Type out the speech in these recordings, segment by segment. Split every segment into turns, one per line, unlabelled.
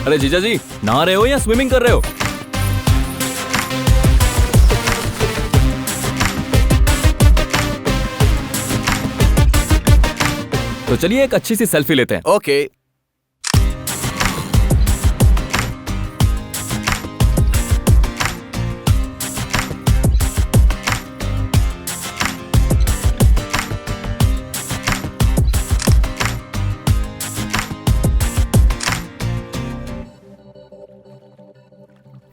अरे जीजा जी, नहा रहे हो या स्विमिंग कर रहे हो? तो चलिए एक अच्छी सी सेल्फी लेते हैं।
ओके।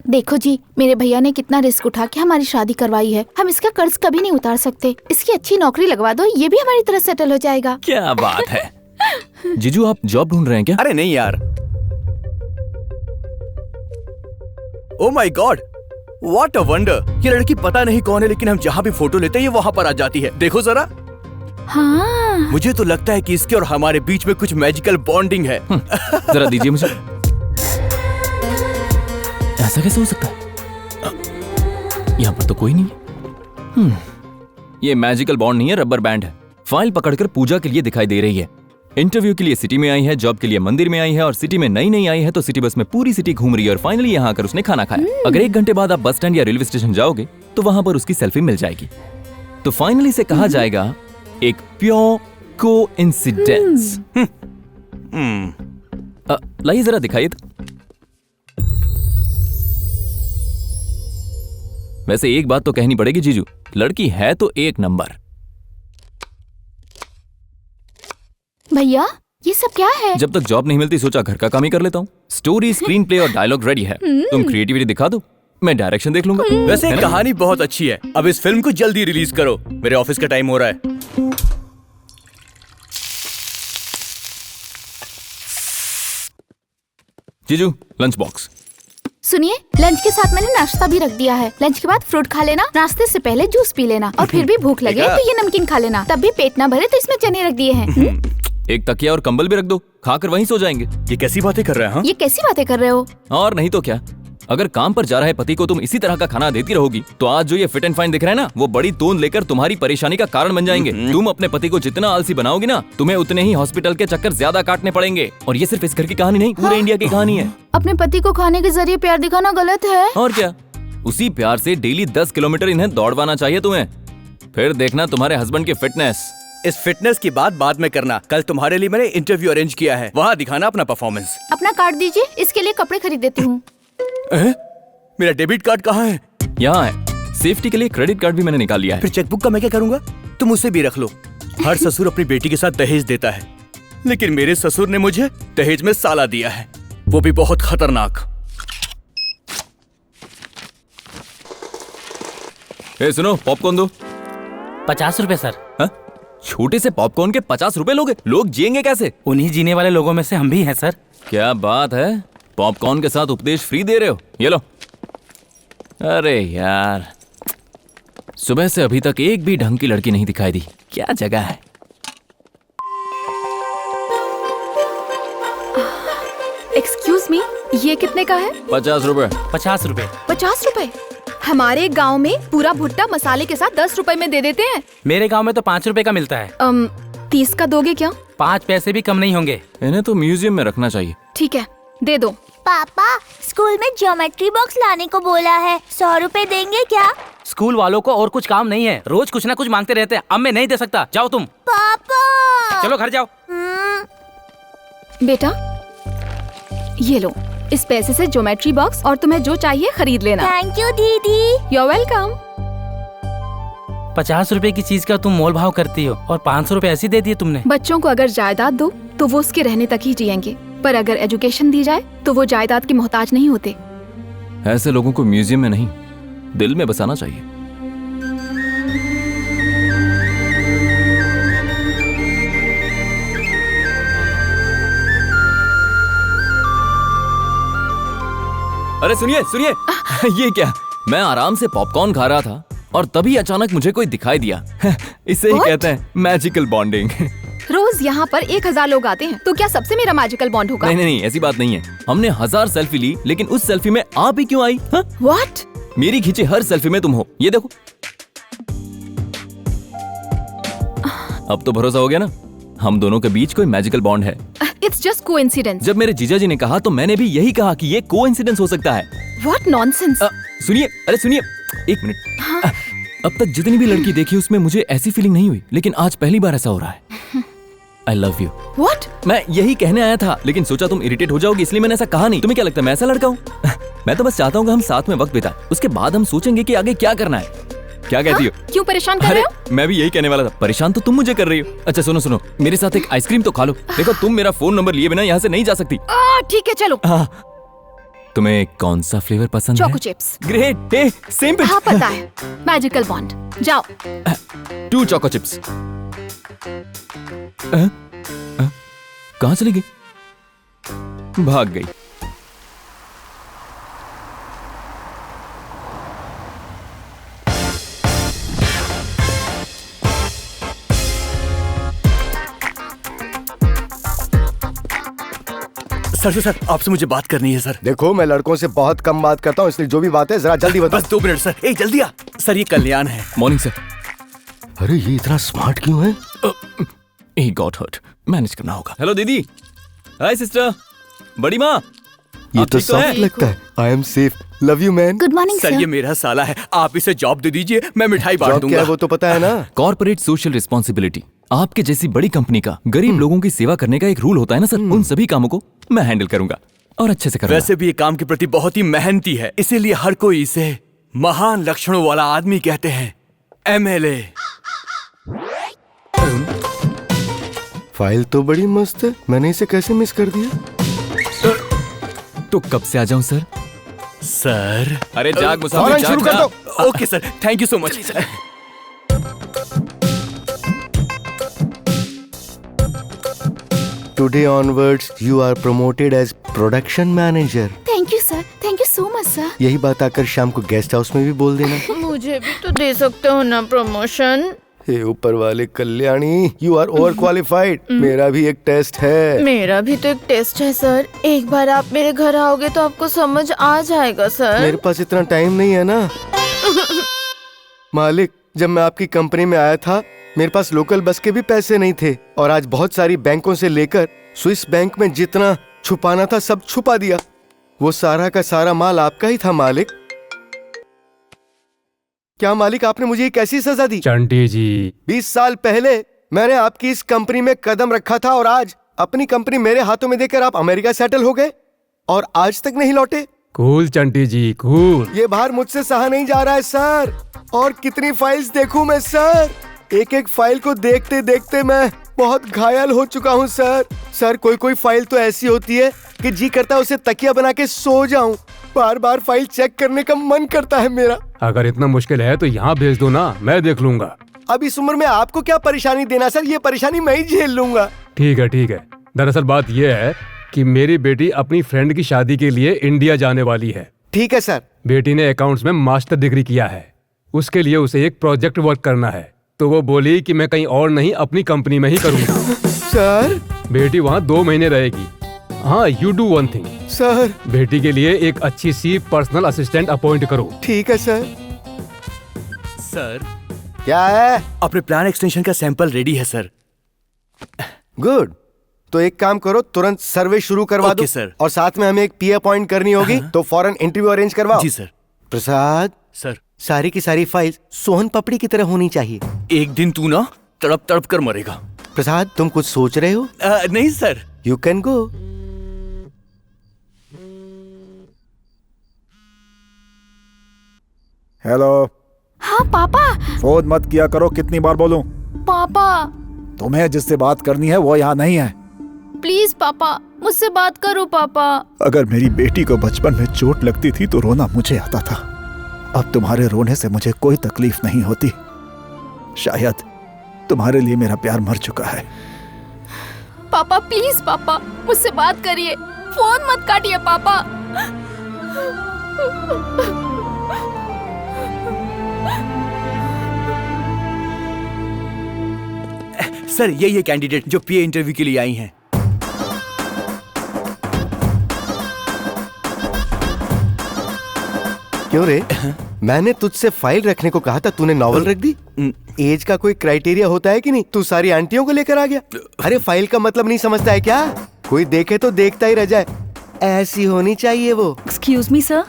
देखो जी, मेरे भैया ने कितना रिस्क उठा के हमारी शादी करवाई है। हम इसका कर्ज कभी नहीं उतार सकते। इसकी अच्छी नौकरी लगवा दो, ये भी हमारी तरह सेटल हो जाएगा।
क्या बात है। जीजू आप जॉब ढूंढ रहे हैं क्या?
अरे नहीं यार। Oh my God, what a wonder. ये लड़की पता नहीं कौन है, लेकिन हम जहाँ भी फोटो लेते हैं ये वहाँ पर आ जाती है। देखो जरा।
हाँ।
मुझे तो लगता है कि इसके और हमारे बीच में कुछ मैजिकल बॉन्डिंग है।
जरा दीजिए मुझे। ऐसा कैसे हो सकता है? यहाँ पर तो कोई नहीं है। ये मैजिकल बॉन्ड नहीं है, रबर बैंड है। फाइल पकड़कर पूजा के लिए दिखाई दे रही है। इंटरव्यू के लिए सिटी में आई है, जॉब के लिए मंदिर में आई है, और सिटी में नई नई आई है तो सिटी बस में पूरी सिटी घूम रही है, और फाइनली यहाँ आकर उसने खाना खाया। अगर 1 घंटे बाद आप बस स्टैंड या रेलवे स्टेशन जाओगे तो वहां पर उसकी सेल्फी मिल जाएगी। तो फाइनली से कहा जाएगा एक प्योर कोइंसिडेंस। लाइए जरा दिखाइए तो। वैसे एक बात तो कहनी पड़ेगी जीजू, लड़की है तो एक नंबर।
भैया ये सब क्या है?
जब तक जॉब नहीं मिलती सोचा घर का काम ही कर लेता हूँ। स्टोरी, स्क्रीन प्ले और डायलॉग रेडी है। तुम क्रिएटिविटी दिखा दो, मैं डायरेक्शन देख लूंगा।
वैसे कहानी बहुत अच्छी है। अब इस फिल्म को जल्दी रिलीज करो, मेरे ऑफिस का टाइम हो रहा है।
जीजू लंच बॉक्स।
सुनिए, लंच के साथ मैंने नाश्ता भी रख दिया है। लंच के बाद फ्रूट खा लेना, नाश्ते से पहले जूस पी लेना, और फिर भी भूख लगे तो ये नमकीन खा लेना। तब भी पेट ना भरे तो इसमें चने रख दिए हैं।
एक तकिया और कंबल भी रख दो, खाकर वहीं सो जाएंगे।
ये कैसी बातें कर रहे हैं?
ये कैसी बातें कर रहे हो?
और नहीं तो क्या। अगर काम पर जा रहे पति को तुम इसी तरह का खाना देती रहोगी तो आज जो ये फिट एंड फाइन दिख रहा है ना, वो बड़ी तोंद लेकर तुम्हारी परेशानी का कारण बन जाएंगे। तुम अपने पति को जितना आलसी बनाओगी ना, तुम्हें उतने ही हॉस्पिटल के चक्कर ज्यादा काटने पड़ेंगे। और ये सिर्फ इस घर की कहानी नहीं, पूरे इंडिया की कहानी है।
अपने पति को खाने के जरिए प्यार दिखाना गलत है।
और क्या, उसी प्यार से डेली 10 किलोमीटर इन्हें दौड़वाना चाहिए तुम्हें। फिर देखना तुम्हारे हस्बैंड की फिटनेस।
इस फिटनेस की बात बाद में करना। कल तुम्हारे लिए मैंने इंटरव्यू अरेंज किया है, वहाँ दिखाना अपना परफॉर्मेंस।
अपना कार्ड दीजिए, इसके लिए कपड़े खरीद देती हूँ।
मेरा डेबिट कार्ड कहाँ है?
यहाँ है। सेफ्टी के लिए क्रेडिट कार्ड भी मैंने निकाल लिया है।
फिर चेकबुक का मैं क्या करूँगा? तुम उसे भी रख लो। हर ससुर अपनी बेटी के साथ दहेज देता है, लेकिन मेरे ससुर ने मुझे दहेज में साला दिया है, वो भी बहुत खतरनाक।
सुनो, पॉपकॉर्न दो।
50 रुपए सर।
हा? छोटे से पॉपकॉर्न के 50 रुपए लोगे? लोग जिएंगे कैसे?
उन्हीं जीने वाले लोगों में से हम भी हैं सर।
क्या बात है, पॉपकॉर्न के साथ उपदेश फ्री दे रहे हो? ये लो। अरे यार, सुबह से अभी तक एक भी ढंग की लड़की नहीं दिखाई दी। क्या जगह है।
एक्सक्यूज मी, ये कितने का है?
50 रुपए।
50 रुपए।
50 रुपए? हमारे गांव में पूरा भुट्टा मसाले के साथ 10 रुपए में दे देते हैं।
मेरे गांव में तो 5 रुपए का मिलता है।
30 का दोगे क्या?
5 पैसे भी कम नहीं होंगे।
इन्हें तो म्यूजियम में रखना चाहिए।
ठीक है, दे दो।
पापा, स्कूल में ज्योमेट्री बॉक्स लाने को बोला है, 100 रुपए देंगे क्या?
स्कूल वालों को और कुछ काम नहीं है, रोज कुछ ना कुछ मांगते रहते हैं। अब मैं नहीं दे सकता, जाओ तुम।
पापा
चलो घर जाओ।
बेटा ये लो, इस पैसे से ज्योमेट्री बॉक्स और तुम्हें जो चाहिए खरीद लेना।
थैंक यू दीदी।
You are welcome.
50 रुपए की चीज का तुम मोल भाव करती हो और 500 रुपए ऐसी दे दिए तुमने।
बच्चों को अगर जायदाद दो तो वो उसके रहने तक ही जिएंगे, पर अगर एजुकेशन दी जाए तो वो जायदाद के मोहताज नहीं होते।
ऐसे लोगों को म्यूजियम में नहीं, दिल में बसाना चाहिए। अरे सुनिए सुनिए, ये क्या? मैं आराम से पॉपकॉर्न खा रहा था और तभी अचानक मुझे कोई दिखाई दिया। इसे ही कहते हैं मैजिकल बॉन्डिंग।
रोज यहाँ पर 1000 लोग आते हैं, तो क्या सबसे मेरा मैजिकल बॉन्ड होगा?
नहीं नहीं, ऐसी बात नहीं है। हमने 1000 सेल्फी ली, लेकिन उस सेल्फी में आप ही क्यों आई?
व्हाट?
मेरी खींची हर सेल्फी में तुम हो, ये देखो। अब तो भरोसा हो गया ना, हम दोनों के बीच कोई मैजिकल बॉन्ड है।
It's just coincidence.
जब मेरे जीजा जी ने कहा तो मैंने भी यही कहा कि ये कोइंसिडेंस हो सकता है।
What nonsense.
सुनिए, अरे सुनिए, एक मिनट। अब तक जितनी भी लड़की देखी उसमें मुझे ऐसी फीलिंग नहीं हुई, लेकिन आज पहली बार ऐसा हो रहा है। I love you.
व्हाट?
मैं यही कहने आया था, लेकिन सोचा तुम इरिटेट हो जाओगी, इसलिए मैंने ऐसा कहा नहीं। तुम्हें क्या लगता है मैं ऐसा लड़का हूँ? मैं तो बस चाहता हूँ कि हम साथ में वक्त बिताएं, उसके बाद हम सोचेंगे कि आगे क्या करना है। क्या कहती हो?
क्यों परेशान कर
अरे
रहे हो?
मैं भी यही कहने वाला था, परेशान तो तुम मुझे कर रही हो। अच्छा सुनो सुनो, मेरे साथ एक आइसक्रीम तो खा लो। देखो तुम मेरा फोन नंबर लिए बिना यहाँ से नहीं जा सकती।
ठीक है चलो।
हाँ, तुम्हें कौन सा फ्लेवर पसंद है?
Choco chips.
ग्रेट, हे सेम पिच।
हाँ पता है, मैजिकल बॉन्ड। जाओ।
2 चोको चिप्स। कहाँ चली गई? भाग गई।
सर आपसे मुझे बात करनी है सर।
देखो मैं लड़कों से बहुत कम बात करता हूँ, इसलिए जो भी बात है जरा जल्दी बताओ।
बस 2 मिनट सर। ए जल्दी आ सर, ये कल्याण है।
Morning sir.
अरे ये इतना स्मार्ट क्यों है?
He got hurt. मैनेज करना होगा। हेलो दीदी। हाय सिस्टर। बड़ी माँ।
ये
आप
तो
ठीक तो हैं?
सॉफ्ट लगता है। I am safe, love you man.
Good morning
sir
sir.
ये मेरा साला है, आप इसे जॉब दे दीजिए, मैं मिठाई बांट
जॉब क्या
दूंगा।
है वो तो पता है ना।
कॉर्पोरेट सोशल रिस्पॉन्सिबिलिटी आपके जैसी बड़ी कंपनी का गरीब लोगों की सेवा करने का एक रूल होता है ना सर। उन सभी कामों को मैं हैंडल करूंगा और अच्छे से करूंगा।
वैसे भी ये काम के प्रति बहुत ही मेहनती है, इसीलिए हर कोई इसे महान लक्षणों वाला आदमी कहते हैं। MLA।
फाइल तो बड़ी मस्त है, मैंने इसे कैसे मिस कर दिया?
तो कब से आ जाऊं सर?
सर
अरे जाग मुसाफिर,
फौरन
जाग,
शुरू कर
जाग।
दो।
Okay sir, thank you so much.
Today onwards you are promoted as production manager।
Thank you sir, thank you so much sir.
यही बात आकर शाम को गेस्ट हाउस में भी बोल देना।
मुझे भी तो दे सकते हो ना प्रमोशन।
हे ऊपर वाले Kalyani, you are over qualified. मेरा भी एक टेस्ट है।
मेरा भी तो एक टेस्ट है सर, एक बार आप मेरे घर आओगे तो आपको समझ आ जाएगा सर।
मेरे पास इतना टाइम नहीं है ना। मालिक, जब मैं आपकी कंपनी में आया था मेरे पास लोकल बस के भी पैसे नहीं थे, और आज बहुत सारी बैंकों से लेकर स्विस बैंक में जितना छुपाना था सब छुपा दिया। वो सारा का सारा माल आपका ही था मालिक। क्या मालिक आपने मुझे एक ऐसी सजा दी?
चंटी जी,
20 साल पहले मैंने आपकी इस कंपनी में कदम रखा था और आज अपनी कंपनी मेरे हाथों में देकर आप अमेरिका सेटल हो गए और आज तक नहीं लौटे।
कूल चंटी जी, कूल।
ये भार मुझसे सहा नहीं जा रहा है सर। और कितनी फाइल्स देखूं मैं सर? एक एक फाइल को देखते देखते मैं बहुत घायल हो चुका हूँ सर। कोई कोई फाइल तो ऐसी होती है कि जी करता है उसे तकिया बना के सो जाऊं। बार बार फाइल चेक करने का मन करता है मेरा।
अगर इतना मुश्किल है तो यहाँ भेज दो ना, मैं देख लूंगा।
अब इस उम्र में आपको क्या परेशानी देना सर, ये परेशानी मैं ही झेल लूंगा।
ठीक है ठीक है। दरअसल बात यह है कि मेरी बेटी अपनी फ्रेंड की शादी के लिए इंडिया जाने वाली है।
ठीक है सर।
बेटी ने अकाउंट्स में मास्टर डिग्री किया है, उसके लिए उसे एक प्रोजेक्ट वर्क करना है, तो वो बोली कि मैं कहीं और नहीं अपनी कंपनी में ही करूंगा।
सर
बेटी वहाँ 2 महीने रहेगी। हाँ, you do one thing
sir.
बेटी के लिए एक अच्छी सी पर्सनल असिस्टेंट अपॉइंट करो।
ठीक है सर।
सर
क्या है?
अपने प्लान एक्सटेंशन का सैंपल रेडी है सर।
गुड। तो एक काम करो, तुरंत सर्वे शुरू करवा
ओके
दो
सर।
और साथ में हमें एक पी अपॉइंट करनी होगी, तो फौरन इंटरव्यू अरेंज करवाओ।
जी सर।
प्रसाद,
सर
सारी की सारी फाइल्स सोहन पपड़ी की तरह होनी चाहिए।
एक दिन तू ना तड़प तड़प कर मरेगा।
प्रसाद, तुम कुछ सोच रहे हो?
नहीं sir.
You can go.
Hello.
हाँ पापा।
फोन मत किया करो, कितनी बार बोलूं?
पापा
तुम्हें जिससे बात करनी है वो यहाँ नहीं है।
प्लीज पापा, मुझसे बात करो पापा।
अगर मेरी बेटी को बचपन में चोट लगती थी तो रोना मुझे आता था। अब तुम्हारे रोने से मुझे कोई तकलीफ नहीं होती। शायद तुम्हारे लिए मेरा प्यार मर चुका है।
पापा प्लीज पापा, मुझसे बात करिए, फोन मत काटिए पापा।
सर ये कैंडिडेट जो पीए इंटरव्यू के लिए आई हैं।
क्यों रे? मैंने तुझसे फाइल रखने को कहा था, तूने नॉवल रख दी। एज का कोई क्राइटेरिया होता है कि नहीं? तू सारी आंटियों को लेकर आ गया। अरे फाइल का मतलब नहीं समझता है क्या? कोई देखे तो देखता ही रह जाए, ऐसी होनी चाहिए वो।
एक्सक्यूज मी सर,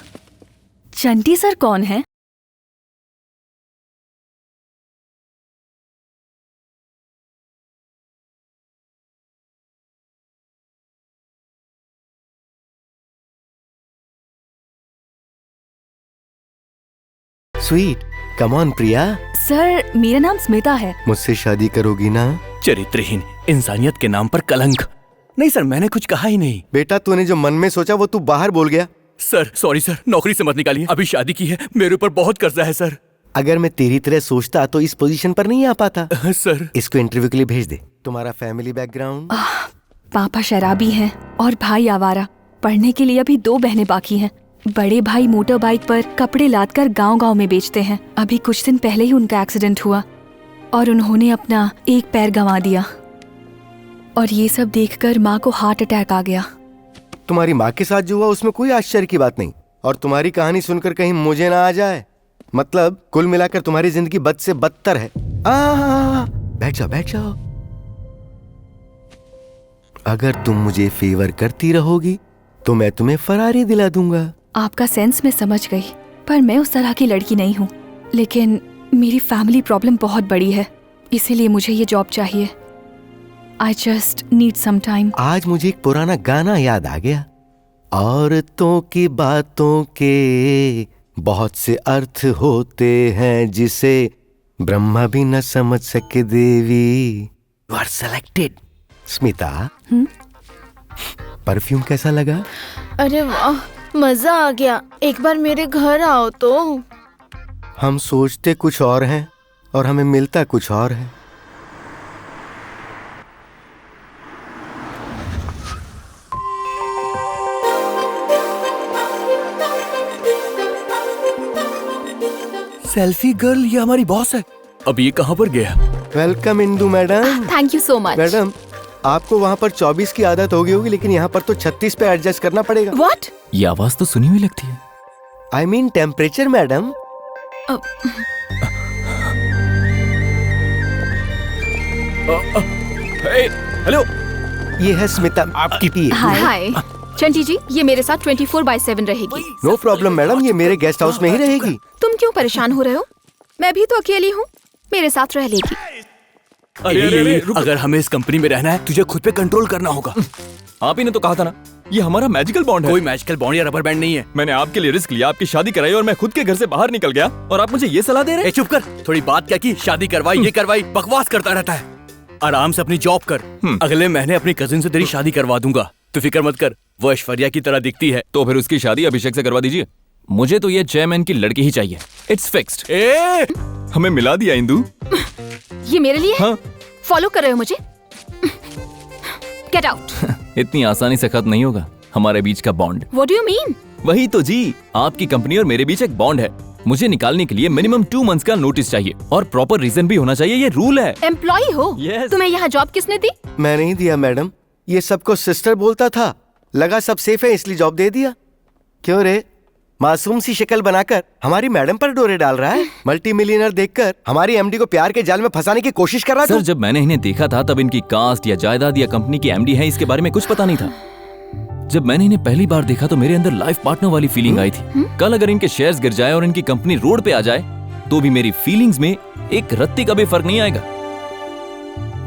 चंटी सर कौन है?
Sweet, come on Priya.
Sir मेरा नाम स्मिता है।
मुझसे शादी करोगी ना?
चरित्रहीन, इंसानियत के नाम पर कलंक। नहीं सर, मैंने कुछ कहा ही नहीं।
बेटा तूने जो मन में सोचा वो तू बाहर बोल गया।
सर सॉरी सर, नौकरी से मत निकालिए, अभी शादी की है, मेरे ऊपर बहुत कर्जा है सर।
अगर मैं तेरी तरह सोचता तो इस पोजीशन पर नहीं आ पाता।
सर
इसको इंटरव्यू के लिए भेज दे। तुम्हारा फैमिली बैकग्राउंड?
पापा शराबी हैं और भाई आवारा। पढ़ने के लिए अभी 2 बहनें बाकी हैं। बड़े भाई मोटर बाइक पर कपड़े लादकर गांव-गांव में बेचते हैं। अभी कुछ दिन पहले ही उनका एक्सीडेंट हुआ और उन्होंने अपना एक पैर गंवा दिया। और ये सब देखकर माँ को हार्ट अटैक आ गया।
तुम्हारी माँ के साथ जो हुआ उसमें कोई आश्चर्य की बात नहीं, और तुम्हारी कहानी सुनकर कहीं मुझे ना आ जाए। मतलब कुल मिलाकर तुम्हारी जिंदगी बद से बदतर है। बैठ जाओ बैठ जाओ। अगर तुम मुझे फेवर करती रहोगी तो मैं तुम्हें फरारी दिला दूंगा।
आपका सेंस मैं समझ गई, पर मैं उस तरह की लड़की नहीं हूँ। लेकिन मेरी फैमिली प्रॉब्लम बहुत बड़ी है, इसीलिए मुझे ये जॉब चाहिए। I just need some time.
आज मुझे एक पुराना गाना याद आ गया। औरतों की बातों के बहुत से अर्थ होते हैं, जिसे ब्रह्मा भी न समझ सके देवी। You are selected. Smita, perfume कैसा लगा?
अरे वाह, मजा आ गया। एक बार मेरे घर आओ तो।
हम सोचते कुछ और हैं और हमें मिलता कुछ और है।
सेल्फी गर्ल, ये हमारी बॉस है। अब ये कहाँ पर गया?
Welcome Indu madam.
Thank you so much.
Madam, आपको वहाँ पर 24 की आदत होगी, लेकिन यहाँ पर तो 36 पे एडजस्ट करना पड़ेगा।
व्हाट?
ये आवाज तो सुनी हुई लगती है।
I mean temperature madam.
Hello,
ये है स्मिता, आपकी टी।
हाय चंटी जी, ये मेरे साथ 24/7 रहेगी।
नो प्रॉब्लम मैडम, ये मेरे गेस्ट हाउस में ही रहेगी।
तुम क्यों परेशान हो रहे हो? मैं भी तो अकेली हूँ, मेरे साथ रह लेगी।
अरे, अगर हमें इस कंपनी में रहना है तुझे खुद पे कंट्रोल करना होगा।
आप ही ने तो कहा था ना, ये हमारा मैजिकल बॉन्ड है।
कोई मैजिकल बॉन्ड या रबर बैंड नहीं है।
मैंने आपके लिए रिस्क लिया, आपकी शादी कराई और मैं खुद के घर से बाहर निकल गया, और आप मुझे ये सलाह दे रहे हैं?
चुप कर, थोड़ी बात क्या की, शादी करवाई, ये करवाई, बकवास करता रहता है। आराम से अपनी जॉब कर। अगले महीने अपनी कजिन से तेरी शादी करवा दूंगा, तो फिक्र मत कर। वो ऐश्वर्या की तरह दिखती है।
तो फिर उसकी शादी अभिषेक से करवा दीजिए। मुझे तो ये चेयरमैन की लड़की ही चाहिए। It's fixed. हमें मिला दिया इंदु।
ये मेरे लिए?
हाँ।
फॉलो कर रहे हो मुझे? Get out.
इतनी आसानी से खत्म नहीं होगा हमारे बीच का bond.
What do you mean?
वही तो जी, आपकी कंपनी और मेरे बीच एक बॉन्ड है। मुझे निकालने के लिए मिनिमम 2 मंथ्स का नोटिस चाहिए और प्रॉपर रीजन भी होना चाहिए, ये रूल है।
एम्प्लॉय हो?
Yes.
तुम्हें यहाँ जॉब किसने दी?
मैं नहीं दिया मैडम, ये सबको सिस्टर बोलता था। लगा सब सेफ है इसलिए जॉब दे दिया। क्यों रे, मासूम सी शक्ल बनाकर हमारी मैडम पर डोरे डाल रहा है? मल्टी मिलियनर देखकर हमारी एमडी को प्यार के जाल में फंसाने की कोशिश कर रहा था।
सर, जब मैंने इन्हें देखा था तब इनकी कास्ट या जायदाद या कंपनी की एमडी है इसके बारे में कुछ पता नहीं था। जब मैंने इन्हें पहली बार देखा तो मेरे अंदर लाइफ पार्टनर वाली फीलिंग आई थी। कल अगर इनके शेयर्स गिर जाए और इनकी कंपनी रोड पे आ जाए तो भी मेरी फीलिंग्स में एक रत्ती का भी फर्क नहीं आएगा।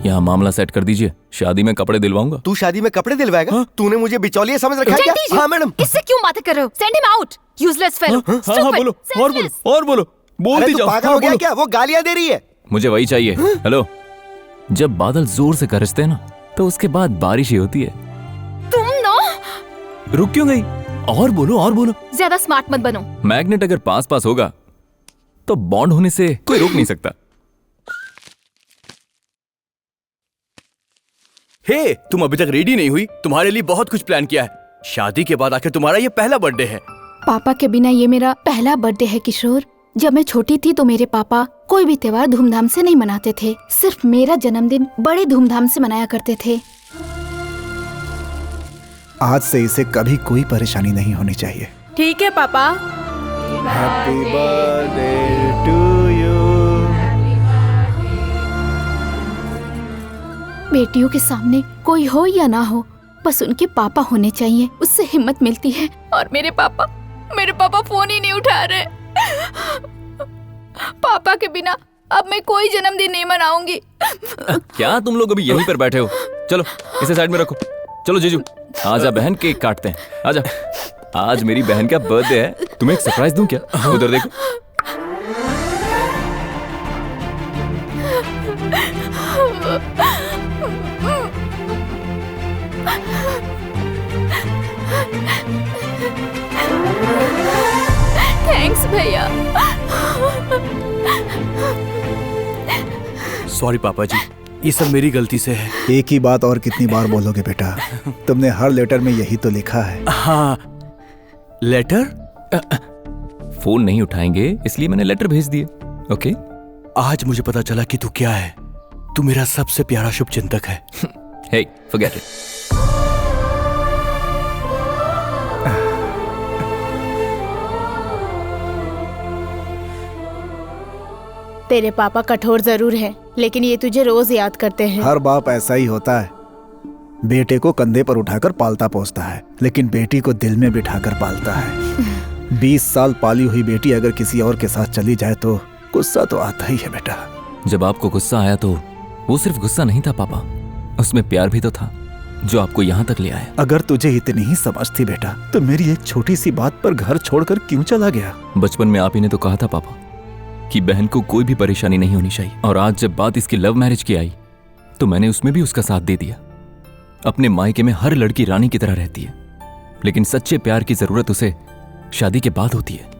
यहाँ मामला सेट कर दीजिए, शादी में कपड़े दिलवाऊंगा।
तू शादी में कपड़े दिलवाएगा? हाँ? तूने मुझे बिचौलिया समझ रखा है क्या? हाँ मैडम।
इससे क्यों बातें कर रहे हो? Send him out, useless fellow.
हाँ, बोलो और बोलो और बोलो, बोलती जाओ।
पागल हो गया क्या? वो गालियां दे रही है।
मुझे वही चाहिए। हेलो, जब बादल जोर से गरजते हैं ना तो उसके बाद बारिश ही होती है।
तुम ना
रुक क्यों गई? और बोलो और बोलो।
ज्यादा स्मार्ट मत बनो।
मैग्नेट अगर पास पास होगा तो बॉन्ड होने से कोई रोक नहीं सकता।
हे, तुम अभी तक रेडी नहीं हुई? तुम्हारे लिए बहुत कुछ प्लान किया है। शादी के बाद आखिर तुम्हारा ये पहला बर्थडे है।
पापा के बिना ये मेरा पहला बर्थडे है किशोर। जब मैं छोटी थी तो मेरे पापा कोई भी त्योहार धूमधाम से नहीं मनाते थे, सिर्फ मेरा जन्मदिन बड़े धूमधाम से मनाया करते थे।
आज से इसे कभी कोई परेशानी नहीं होनी चाहिए।
ठीक है पापा।
Happy birthday to you.
बेटियों के सामने कोई हो या ना हो, बस उनके पापा होने चाहिए, उससे हिम्मत मिलती है। और मेरे पापा फोन ही नहीं उठा रहे। पापा के बिना अब मैं कोई जन्मदिन नहीं मनाऊंगी।
क्या तुम लोग अभी यहीं पर बैठे हो? चलो इसे साइड में रखो। चलो जीजू आजा बहन, केक काटते हैं। आजा, आज मेरी बहन का बर्थडे है, तुम्हें एक सरप्राइज दूं क्या? उधर देखो।
थैंक्स भैया।
सॉरी पापा जी, ये सब मेरी गलती से है।
एक ही बात और कितनी बार बोलोगे बेटा? तुमने हर लेटर में यही तो लिखा है।
हाँ, लेटर?
फोन नहीं उठाएंगे इसलिए मैंने लेटर भेज दिए। ओके,
आज मुझे पता चला कि तू क्या है। तू मेरा सबसे प्यारा शुभचिंतक है।
हे, फॉरगेट इट।
तेरे पापा कठोर जरूर हैं, लेकिन ये तुझे रोज याद करते हैं।
हर बाप ऐसा ही होता है, बेटे को कंधे पर उठाकर पालता पोसता है, लेकिन बेटी को दिल में बिठाकर पालता है। 20 साल पाली हुई बेटी अगर किसी और के साथ चली जाए तो गुस्सा तो आता ही है बेटा।
जब आपको गुस्सा आया तो वो सिर्फ गुस्सा नहीं था पापा, उसमें प्यार भी तो था जो आपको यहाँ तक ले आया।
अगर तुझे इतनी ही समझ थी बेटा तो मेरी एक छोटी सी बात पर घर छोड़कर क्यों चला गया?
बचपन में आप ही ने तो कहा था पापा कि बहन को कोई भी परेशानी नहीं होनी चाहिए, और आज जब बात इसकी लव मैरिज की आई तो मैंने उसमें भी उसका साथ दे दिया। अपने मायके में हर लड़की रानी की तरह रहती है, लेकिन सच्चे प्यार की जरूरत उसे शादी के बाद होती है।